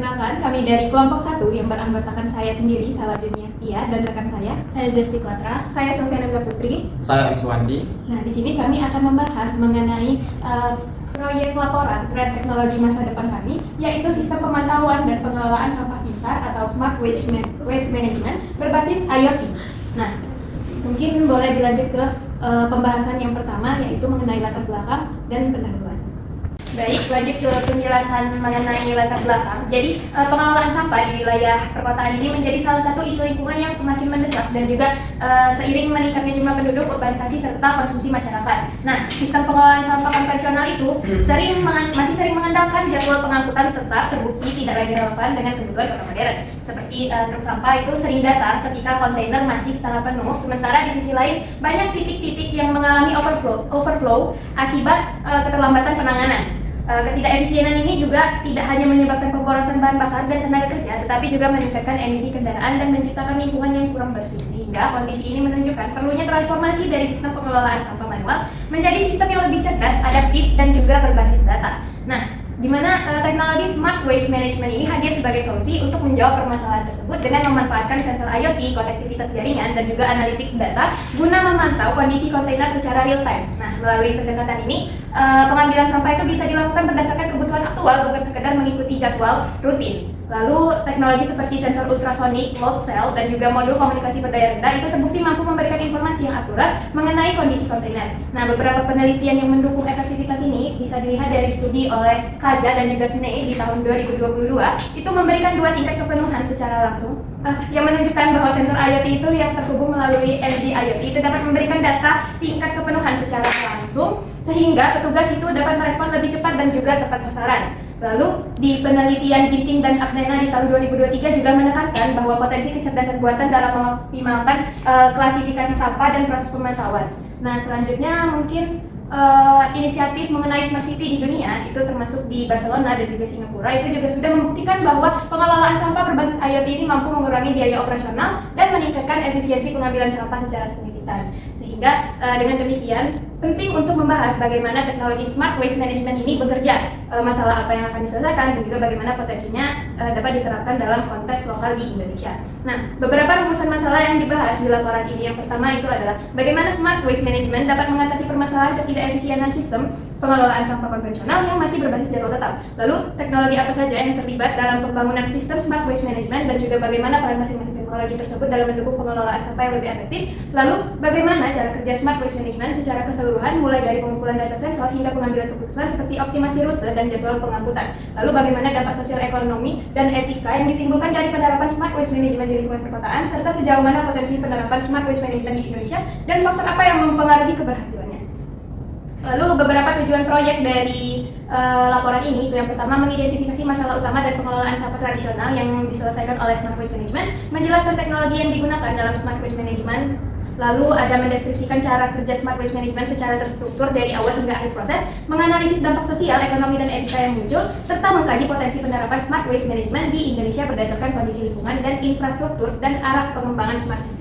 Perkenalkan, kami dari kelompok 1 yang beranggotakan saya sendiri, Salwa Juniastia, dan rekan saya Zesti Kotra. Saya Sylviana Putri. Saya Suwandi. Nah, di sini kami akan membahas mengenai proyek laporan tren teknologi masa depan kami, yaitu sistem pemantauan dan pengelolaan sampah pintar atau Smart Waste Management berbasis IoT. Nah, mungkin boleh dilanjut ke pembahasan yang pertama, yaitu mengenai latar belakang dan pendahuluan. Baik, lanjut ke penjelasan mengenai latar belakang. Jadi, pengelolaan sampah di wilayah perkotaan ini menjadi salah satu isu lingkungan yang semakin mendesak dan juga seiring meningkatnya jumlah penduduk, urbanisasi, serta konsumsi masyarakat. Nah, sistem pengelolaan sampah konvensional itu masih sering mengandalkan jadwal pengangkutan tetap terbukti tidak lagi relevan dengan kebutuhan kota modern. Seperti truk sampah itu sering datang ketika kontainer masih setengah penuh, sementara di sisi lain banyak titik-titik yang mengalami overflow akibat keterlambatan penanganan. Ketidakefisienan ini juga tidak hanya menyebabkan pemborosan bahan bakar dan tenaga kerja, tetapi juga meningkatkan emisi kendaraan dan menciptakan lingkungan yang kurang bersih. Sehingga kondisi ini menunjukkan perlunya transformasi dari sistem pengelolaan sampah manual menjadi sistem yang lebih cerdas, adaptif, dan juga berbasis data. Nah, di mana teknologi Smart Waste Management ini hadir sebagai solusi untuk menjawab permasalahan tersebut dengan memanfaatkan sensor IoT, konektivitas jaringan, dan juga analitik data guna memantau kondisi kontainer secara real time. Nah, melalui pendekatan ini, pengambilan sampah itu bisa dilakukan berdasarkan kebutuhan aktual, bukan sekedar mengikuti jadwal rutin. Lalu, teknologi seperti sensor ultrasonic, load cell, dan juga modul komunikasi berdaya rendah itu terbukti mampu memberikan informasi yang akurat mengenai kondisi kontainer. Nah, beberapa penelitian yang mendukung efektivitas ini bisa dilihat dari studi oleh Kaja dan juga SNEI di tahun 2022, itu memberikan 2 tingkat kepenuhan secara langsung, yang menunjukkan bahwa sensor IoT itu yang terhubung melalui MD IoT itu dapat memberikan data tingkat kepenuhan secara langsung, sehingga petugas itu dapat merespon lebih cepat dan juga tepat sasaran. Lalu, di penelitian Ginting dan Abnena di tahun 2023 juga menekankan bahwa potensi kecerdasan buatan dalam mengoptimalkan klasifikasi sampah dan proses pemantauan. Nah, selanjutnya mungkin inisiatif mengenai Smart City di dunia, itu termasuk di Barcelona dan juga Singapura, itu juga sudah membuktikan bahwa pengelolaan sampah berbasis IoT ini mampu mengurangi biaya operasional dan meningkatkan efisiensi pengambilan sampah secara signifikan. Sehingga dengan demikian, penting untuk membahas bagaimana teknologi Smart Waste Management ini bekerja, masalah apa yang akan diselesaikan, dan juga bagaimana potensinya dapat diterapkan dalam konteks lokal di Indonesia. Nah, beberapa rumusan masalah yang dibahas di laporan ini, yang pertama itu adalah bagaimana Smart Waste Management dapat mengatasi permasalahan ketidakefisienan sistem pengelolaan sampah konvensional yang masih berbasis jadwal tetap. Lalu, teknologi apa saja yang terlibat dalam pembangunan sistem Smart Waste Management, dan juga bagaimana peran masing-masing teknologi tersebut dalam mendukung pengelolaan sampah yang lebih efektif. Lalu, bagaimana cara kerja Smart Waste Management secara keseluruhan, mulai dari pengumpulan data sensor hingga pengambilan keputusan seperti optimasi rute dan jadwal pengangkutan. Lalu, bagaimana dampak sosial ekonomi dan etika yang ditimbulkan dari penerapan Smart Waste Management di lingkungan perkotaan, serta sejauh mana potensi penerapan Smart Waste Management di Indonesia dan faktor apa yang mempengaruhi keberhasilannya. Lalu, beberapa tujuan proyek dari laporan ini, itu yang pertama, mengidentifikasi masalah utama dan pengelolaan sampah tradisional yang diselesaikan oleh Smart Waste Management, menjelaskan teknologi yang digunakan dalam Smart Waste Management. Lalu ada mendeskripsikan cara kerja Smart Waste Management secara terstruktur dari awal hingga akhir proses, menganalisis dampak sosial, ekonomi, dan etika yang muncul, serta mengkaji potensi penerapan Smart Waste Management di Indonesia berdasarkan kondisi lingkungan dan infrastruktur dan arah pengembangan Smart City.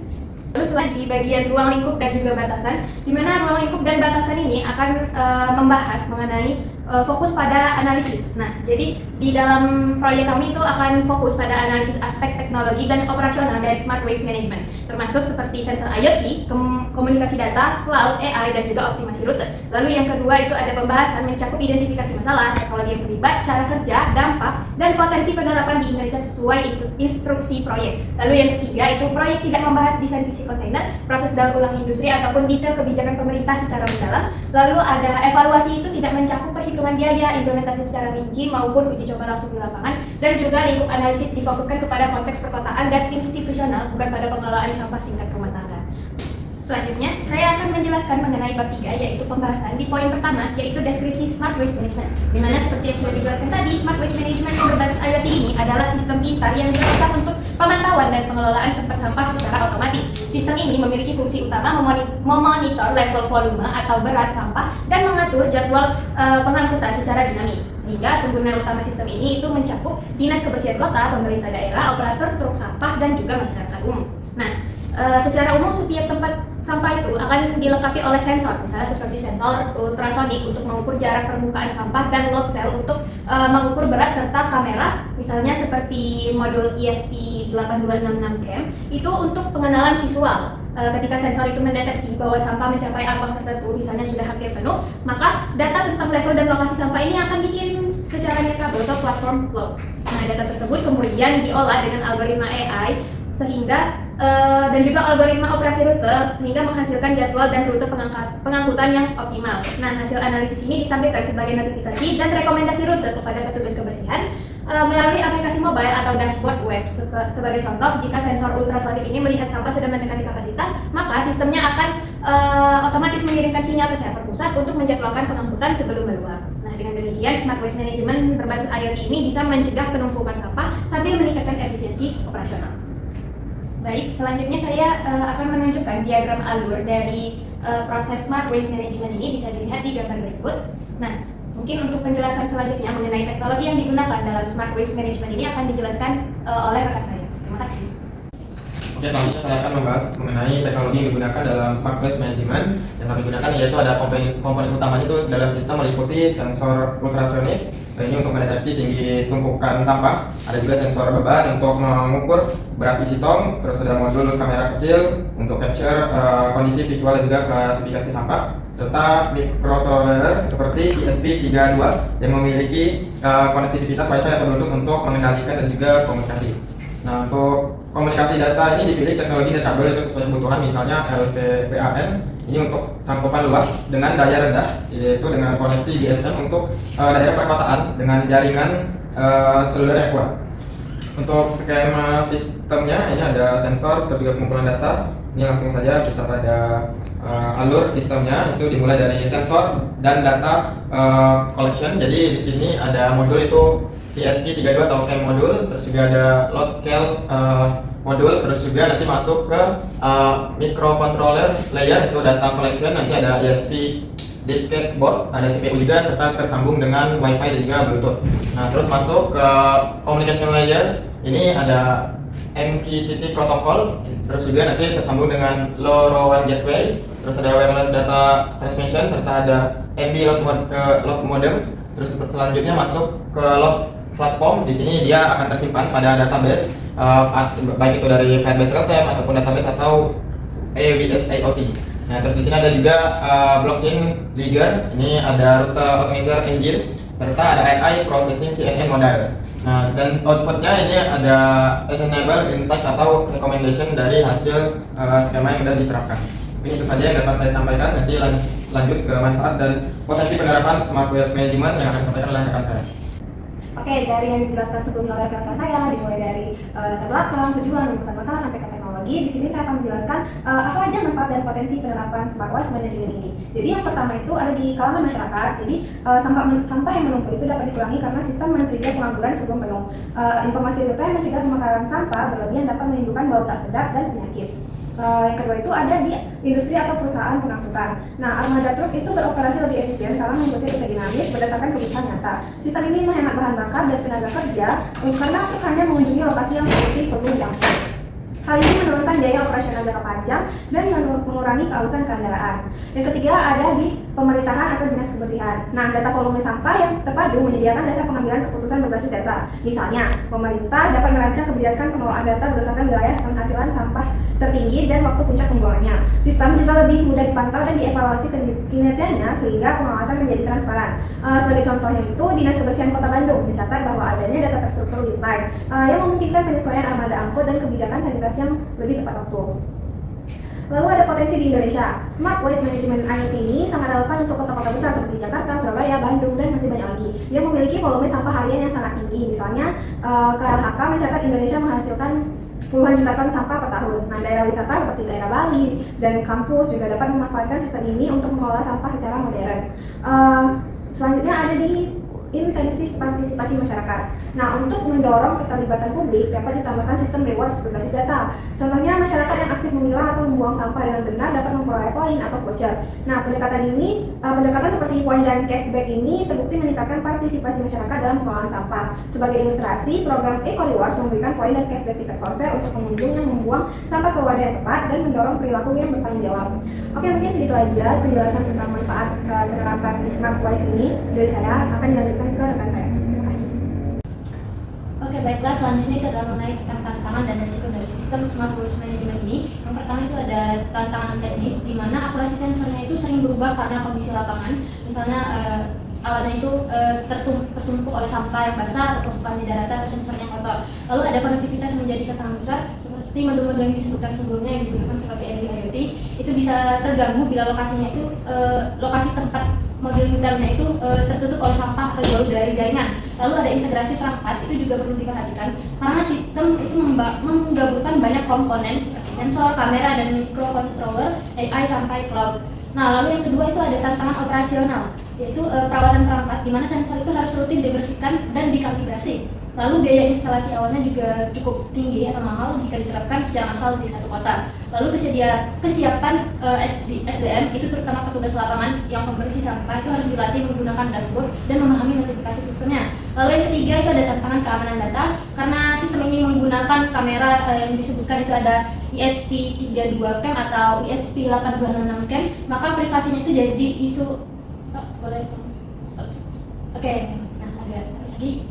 Terus di bagian ruang lingkup dan juga batasan, di mana ruang lingkup dan batasan ini akan membahas mengenai fokus pada analisis. Nah, jadi di dalam proyek kami itu akan fokus pada analisis aspek teknologi dan operasional dari Smart Waste Management, termasuk seperti sensor IoT, komunikasi data, cloud, AI, dan juga optimasi rute. Lalu yang kedua itu ada pembahasan mencakup identifikasi masalah, teknologi yang terlibat, cara kerja, dampak, dan potensi penerapan di Indonesia sesuai instruksi proyek. Lalu yang ketiga itu proyek tidak membahas desain visi kontainer, proses daur ulang industri, ataupun detail kebijakan pemerintah secara mendalam. Lalu ada evaluasi itu tidak mencakup perhitungan biaya, implementasi secara rinci, maupun uji coba langsung di lapangan. Dan juga lingkup analisis difokuskan kepada konteks perkotaan dan institusional, bukan pada pengelolaan sampah tingkat rumah tangga. Selanjutnya, saya akan menjelaskan mengenai bab 3, yaitu pembahasan di poin pertama, yaitu deskripsi Smart Waste Management. Di mana seperti yang sudah dijelaskan tadi, Smart Waste Management yang berbasis IoT ini adalah sistem pintar yang dirancang untuk pemantauan dan pengelolaan tempat sampah secara otomatis. Sistem ini memiliki fungsi utama memonitor level volume atau berat sampah dan mengatur jadwal pengangkutan secara dinamis. Sehingga pengguna utama sistem ini itu mencakup Dinas Kebersihan Kota, pemerintah daerah, operator truk sampah, dan juga masyarakat umum. Nah, Secara umum setiap tempat sampah itu akan dilengkapi oleh sensor, misalnya seperti sensor ultrasonik untuk mengukur jarak permukaan sampah dan load cell untuk mengukur berat, serta kamera, misalnya seperti modul ESP8266 CAM itu untuk pengenalan visual. Ketika sensor itu mendeteksi bahwa sampah mencapai ambang tertentu, misalnya sudah hampir penuh, maka data tentang level dan lokasi sampah ini akan dikirim secara nirkabel atau platform cloud. Nah, data tersebut kemudian diolah dengan algoritma AI sehingga dan juga algoritma operasi rute sehingga menghasilkan jadwal dan rute pengangkutan yang optimal. Nah, hasil analisis ini ditampilkan sebagai notifikasi dan rekomendasi rute kepada petugas kebersihan melalui aplikasi mobile atau dashboard web. Sebagai contoh, jika sensor ultrasonik ini melihat sampah sudah mendekati kapasitas, maka sistemnya akan otomatis mengirimkan sinyal ke server pusat untuk menjadwalkan pengangkutan sebelum meluap. Nah, dengan demikian, Smart Waste Management berbasis IoT ini bisa mencegah penumpukan sampah sambil meningkatkan efisiensi operasional. Baik, selanjutnya saya akan menunjukkan diagram alur dari proses Smart Waste Management ini, bisa dilihat di gambar berikut. Nah, mungkin untuk penjelasan selanjutnya mengenai teknologi yang digunakan dalam Smart Waste Management ini akan dijelaskan oleh rekan saya. Terima kasih. Oke, selanjutnya saya akan membahas mengenai teknologi yang digunakan dalam Smart Waste Management. Yang kami gunakan yaitu ada komponen utamanya itu dalam sistem meliputi sensor ultrasonik. Ini untuk mendeteksi tinggi tumpukan sampah. Ada juga sensor beban untuk mengukur berat isi tong. Terus ada modul kamera kecil untuk capture kondisi visual dan juga klasifikasi sampah. Serta microcontroller seperti ESP32 yang memiliki konektivitas Wi-Fi yang berbentuk untuk mengendalikan dan juga komunikasi. Nah, untuk komunikasi data ini dipilih teknologi nirkabel itu sesuai kebutuhan, misalnya LPWAN. Ini untuk cakupan luas dengan daya rendah, yaitu dengan koneksi GSM untuk daerah perkotaan dengan jaringan seluler yang kuat. Untuk skema sistemnya, ini ada sensor, terus juga pengumpulan data. Ini langsung saja kita pada alur sistemnya, itu dimulai dari sensor dan data collection. Jadi di sini ada modul itu ESP32 atau CAM modul, terus juga ada load cal modul, terus juga nanti masuk ke microcontroller layer itu data collection, nanti ada ESP dedicated board, ada CPU juga serta tersambung dengan Wi-Fi dan juga Bluetooth. Nah, terus masuk ke communication layer, ini ada MQTT protocol, terus juga nanti tersambung dengan LoRaWAN gateway, terus ada wireless data transmission serta ada NB load modem, terus selanjutnya masuk ke load platform. Di sini dia akan tersimpan pada database baik itu dari Firebase Real-Time ataupun database atau AWS IoT. Nah, terus di sini ada juga blockchain Liger, ini ada rute optimizer engine serta ada AI processing CNN model. Nah, dan outputnya ini ada actionable insight atau recommendation dari hasil skema yang sudah diterapkan. Mungkin itu saja yang dapat saya sampaikan. Nanti lanjut ke manfaat dan potensi penerapan Smart Waste Management yang akan disampaikan oleh rekan saya. Oke, dari yang dijelaskan sebelumnya oleh rekan saya, dimulai dari latar belakang, tujuan, rumusan masalah sampai ke teknologi. Di sini saya akan menjelaskan apa aja manfaat dan potensi penerapan Smart Waste Management ini. Jadi yang pertama itu ada di kalangan masyarakat. Jadi sampah yang menumpuk itu dapat dikurangi karena sistem men-trigger pengangguran sebelum penuh. Informasi real-time mencegah pemakaran sampah berlebihan dapat menimbulkan bau tak sedap dan penyakit. Yang kedua itu ada di industri atau perusahaan pengangkutan. Nah, armada truk itu beroperasi lebih efisien karena mengikuti rute dinamis berdasarkan kebutuhan nyata. Sistem ini menghemat bahan bakar dan tenaga kerja karena truk hanya mengunjungi lokasi yang produktif perlu diangkut. Hal ini menurunkan biaya operasional jangka panjang dan mengurangi keausan kendaraan. Yang ketiga ada di pemerintahan atau dinas kebersihan. Nah, data volume sampah yang terpadu menyediakan dasar pengambilan keputusan berbasis data. Misalnya, pemerintah dapat merancang kebijakan pengelolaan data berdasarkan wilayah penghasilan sampah tertinggi dan waktu puncak pembuangannya. Sistem juga lebih mudah dipantau dan dievaluasi kinerjanya sehingga pengawasan menjadi transparan. Sebagai contohnya itu, Dinas Kebersihan Kota Bandung mencatat bahwa adanya data terstruktur real time yang memungkinkan penyesuaian armada angkut dan kebijakan sanitasi yang lebih tepat waktu. Lalu ada potensi di Indonesia. Smart Waste Management IoT ini sangat relevan untuk kota-kota besar seperti Jakarta, Surabaya, Bandung, dan masih banyak lagi yang memiliki volume sampah harian yang sangat tinggi. Misalnya, KLHK mencatat Indonesia menghasilkan puluhan juta ton sampah per tahun. Nah, daerah wisata seperti daerah Bali dan kampus juga dapat memanfaatkan sistem ini untuk mengelola sampah secara modern. Selanjutnya ada di intensif partisipasi masyarakat. Nah, untuk mendorong keterlibatan publik dapat ditambahkan sistem rewards berbasis data. Contohnya, masyarakat yang aktif memilah atau membuang sampah dengan benar dapat memperoleh poin atau voucher. Nah, pendekatan seperti poin dan cashback ini terbukti meningkatkan partisipasi masyarakat dalam pengelolaan sampah. Sebagai ilustrasi, program Eco Rewards memberikan poin dan cashback tiket konser untuk pengunjung yang membuang sampah ke wadah yang tepat dan mendorong perilaku yang bertanggung jawab. Oke, mungkin segitu aja penjelasan tentang manfaat penerapan Smart Waste ini. Dari saya akan dilanjutkan ke rekan saya. Terima kasih. Oke, baiklah, selanjutnya itu adalah mengenai tantangan dan risiko dari sistem Smart Waste Management ini. Yang pertama itu ada tantangan teknis, di mana akurasi sensornya itu sering berubah karena kondisi lapangan. Misalnya alatnya itu tertumpuk oleh sampah yang basah atau tumpukan di daratan atau sensornya kotor. Lalu ada konektivitas yang menjadi tantangan besar, seperti modul-modul yang disebutkan sebelumnya yang digunakan seperti NB-IoT itu bisa terganggu bila lokasinya itu lokasi tempat modul Intelnya itu tertutup oleh sampah atau jauh dari jaringan. Lalu ada integrasi perangkat, itu juga perlu diperhatikan karena sistem itu menggabungkan banyak komponen seperti sensor, kamera, dan microcontroller, AI sampai cloud. Nah, lalu yang kedua itu ada tantangan operasional, yaitu perawatan perangkat, di mana sensor itu harus rutin dibersihkan dan dikalibrasi. Lalu biaya instalasi awalnya juga cukup tinggi atau mahal jika diterapkan secara massal di satu kota. Lalu kesiapan SDM itu terutama petugas lapangan yang pembersih sampah itu harus dilatih menggunakan dashboard dan memahami notifikasi sistemnya. Lalu yang ketiga itu ada tantangan keamanan data, karena sistem ini menggunakan kamera yang disebutkan itu ada ESP32 cam atau ESP8266 cam, maka privasinya itu jadi isu boleh. Oke, nah agak atas lagi.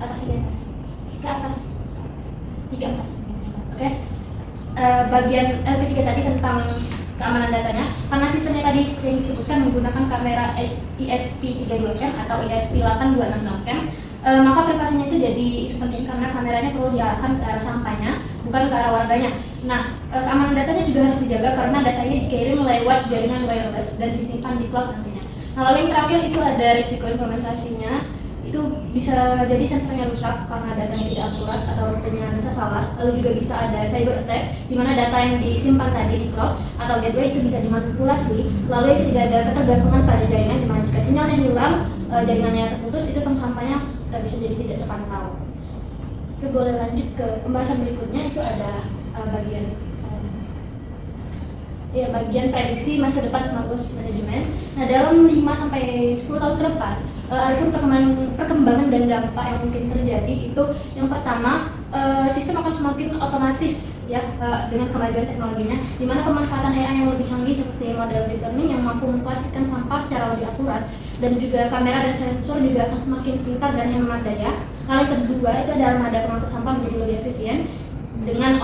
Atas ke atas 3-4. Oke. Bagian ketiga tadi tentang keamanan datanya, karena sistemnya tadi seperti yang disebutkan menggunakan kamera ESP32 cam atau ESP8266 cam, maka privasinya itu jadi isu penting karena kameranya perlu diarahkan ke arah sampahnya, bukan ke arah warganya. Nah, keamanan datanya juga harus dijaga karena data ini dikirim lewat jaringan wireless dan disimpan di cloud nantinya. Nah, lalu yang terakhir itu ada risiko implementasinya. Itu bisa jadi sensornya rusak karena datanya tidak akurat atau rutenya bisa salah. Lalu juga bisa ada cyber attack, di mana data yang disimpan tadi di cloud atau gateway itu bisa dimanipulasi. Lalu yang ketiga ada ketergantungan pada jaringan, di mana jika sinyalnya hilang, jaringannya terputus, itu tong sampahnya bisa jadi tidak terpantau. Oke, boleh lanjut ke pembahasan berikutnya, itu ada bagian prediksi masa depan Smart Waste Management. Nah, dalam 5-10 tahun ke depan, adapun perkembangan dan dampak yang mungkin terjadi itu yang pertama, sistem akan semakin otomatis ya dengan kemajuan teknologinya, di mana pemanfaatan AI yang lebih canggih seperti model deep learning yang mampu mengklasifikasikan sampah secara lebih akurat, dan juga kamera dan sensor juga akan semakin pintar dan hemat daya. Lalu yang kedua itu ada armada pengangkut sampah menjadi lebih efisien dengan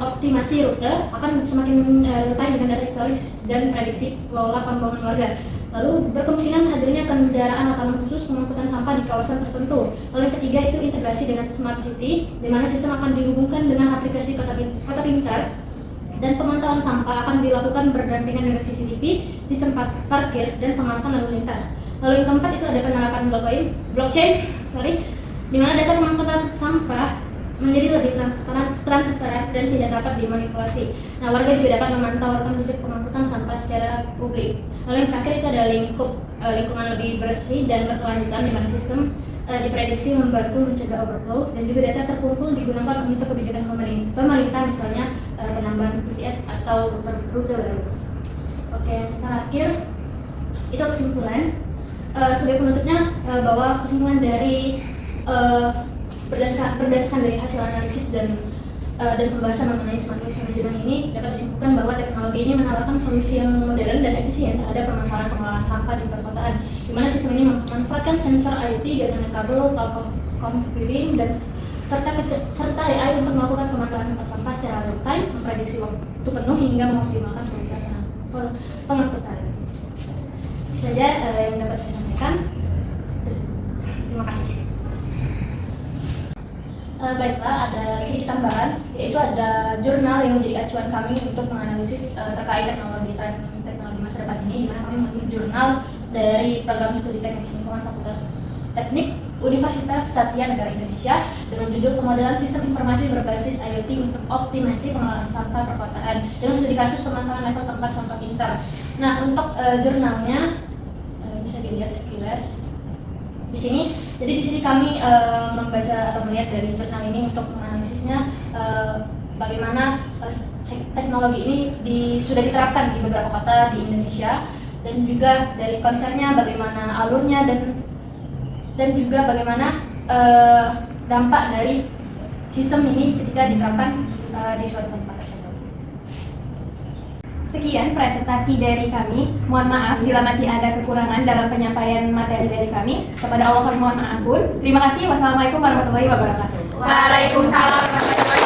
optimasi rute, akan semakin real time dengan data historis dan prediksi pola pembangunan warga. Lalu berkemungkinan hadirnya kendaraan otonom khusus pengangkutan sampah di kawasan tertentu. Lalu yang ketiga itu integrasi dengan smart city, di mana sistem akan dihubungkan dengan aplikasi kota pintar, dan pemantauan sampah akan dilakukan berdampingan dengan CCTV, sistem parkir, dan pengawasan lalu lintas. Lalu yang keempat itu ada penerapan blockchain, di mana data pengangkutan sampah menjadi lebih transparan dan tidak dapat dimanipulasi. Nah, warga juga dapat memantau rekam jejak pengangkutan sampah secara publik. Lalu yang terakhir itu ada lingkungan lebih bersih dan berkelanjutan, di mana sistem diprediksi membantu mencegah overflow, dan juga data terkumpul digunakan untuk kebijakan pemerintah, misalnya penambahan BTS atau rute baru. Oke, terakhir itu kesimpulan. Sebagai penutupnya, bahwa kesimpulan dari berdasarkan dari hasil analisis dan pembahasan mengenai Smart Waste Management ini, dapat disimpulkan bahwa teknologi ini menawarkan solusi yang modern dan efisien terhadap permasalahan pengelolaan sampah di perkotaan, di mana sistem ini memanfaatkan sensor IoT, jaringan kabel, cloud computing, dan serta AI untuk melakukan pemantauan sampah secara real time, memprediksi waktu penuh hingga mengoptimalkan pengangkutan. Itu saja yang dapat saya sampaikan. Terima kasih. Baiklah, ada sedikit tambahan, yaitu ada jurnal yang menjadi acuan kami untuk menganalisis terkait teknologi masa depan ini, di mana kami mengutip jurnal dari program studi teknik lingkungan Fakultas Teknik Universitas Satya Negara Indonesia dengan judul Pemodelan Sistem Informasi Berbasis IoT untuk Optimasi Pengelolaan Sampah Perkotaan dengan studi kasus pemantauan level tempat sampah pintar. Nah, untuk jurnalnya bisa dilihat sekilas. di sini. Jadi di sini kami membaca atau melihat dari jurnal ini untuk menganalisisnya bagaimana teknologi ini sudah diterapkan di beberapa kota di Indonesia, dan juga dari konsepnya, bagaimana alurnya, dan juga bagaimana dampak dari sistem ini ketika diterapkan di suatu tempat tersebut. Sekian presentasi dari kami. Mohon maaf bila masih ada kekurangan dalam penyampaian materi dari kami. Kepada Allah kami mohon ampun. Terima kasih. Wassalamualaikum warahmatullahi wabarakatuh. Waalaikumsalam warahmatullahi wabarakatuh.